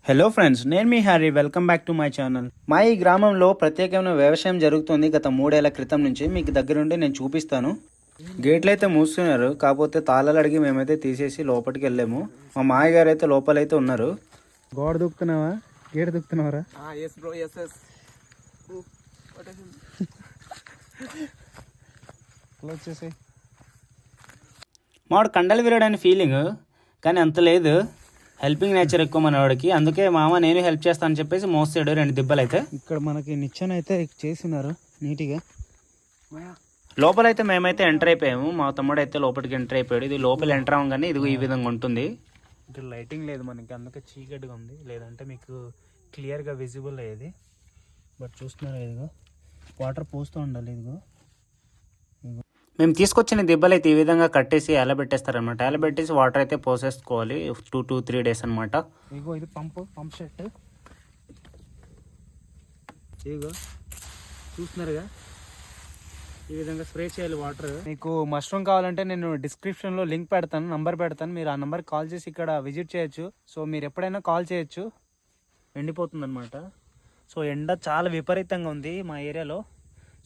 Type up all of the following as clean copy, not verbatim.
Hello friends, నేను మీ Harry. Welcome back to my channel. మా ఈ గ్రామంలో ప్రత్యేకమైన వ్యవసాయం జరుగుతుంది గత 3 ఏళ్ల క్రితం నుంచి. మీకు దగ్గరుండి నేను చూపిస్తాను. గేట్లు అయితే మూస్తున్నారు, కాకపోతే తాళాలు అడిగి మేమైతే తీసేసి లోపలికి వెళ్ళాము. మా మాయ గారు అయితే లోపలైతే ఉన్నారు. గోడ దూకుతున్నావా, గేట్ దూకుతున్నావరా? వచ్చేసి మావాడు కండలు విరగడానికి ఫీలింగ్, కానీ అంత లేదు. హెల్పింగ్ నేచర్ ఎక్కువ మనవాడికి, అందుకే మామ నేను హెల్ప్ చేస్తానని చెప్పేసి మోస్తాడు 2 దిబ్బలు అయితే. ఇక్కడ మనకి నిచ్చెన అయితే చేసినారు నీట్గా. లోపలైతే మేమైతే ఎంటర్ అయిపోయాము. మా తమ్ముడు అయితే లోపలికి ఎంటర్ అయిపోయాడు. ఇది లోపల ఎంటర్ అవ్వగానే ఇది ఈ విధంగా ఉంటుంది. ఇక్కడ లైటింగ్ లేదు మనకి, అందుకే చీకటిగా ఉంది. లేదంటే మీకు క్లియర్గా విజిబుల్ అయ్యేది. బట్ చూస్తున్నారు, ఇదిగో వాటర్ పోస్తూ ఉండాలి. ఇదిగో మేము తీసుకొచ్చిన దిబ్బలు అయితే ఈ విధంగా కట్టేసి ఎలబెట్టేస్తారనమాట. ఎలబెట్టేసి వాటర్ అయితే పోసేసుకోవాలి 2-3 డేస్ అనమాట. ఇగో ఇది పంప్ సెట్. ఇగో చూస్తున్నారుగా, ఈ విధంగా స్ప్రే చేయాలి వాటర్. మీకు మష్రూమ్ కావాలంటే నేను డిస్క్రిప్షన్లో లింక్ పెడతాను, నంబర్ పెడతాను. మీరు ఆ నెంబర్కి కాల్ చేసి ఇక్కడ విజిట్ చేయొచ్చు. సో మీరు ఎప్పుడైనా కాల్ చేయొచ్చు. ఎండిపోతుంది అనమాట. సో ఎండ చాలా విపరీతంగా ఉంది మా ఏరియాలో.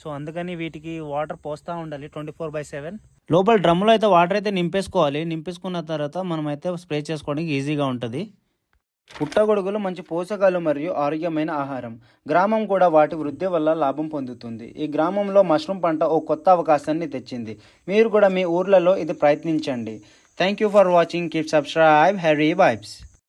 సో అందుకని వీటికి వాటర్ పోస్తూ ఉండాలి 24/7. లోపల డ్రమ్లో అయితే వాటర్ అయితే నింపేసుకోవాలి. నింపేసుకున్న తర్వాత మనం అయితే స్ప్రే చేసుకోవడానికి ఈజీగా ఉంటుంది. పుట్టగొడుగులు మంచి పోషకాలు మరియు ఆరోగ్యమైన ఆహారం. గ్రామం కూడా వాటి వృద్ధి వల్ల లాభం పొందుతుంది. ఈ గ్రామంలో మష్రూమ్ పంట ఓ కొత్త అవకాశాన్ని తెచ్చింది. మీరు కూడా మీ ఊర్లలో ఇది ప్రయత్నించండి. Thank you for watching. Keep subscribe Harry vibes.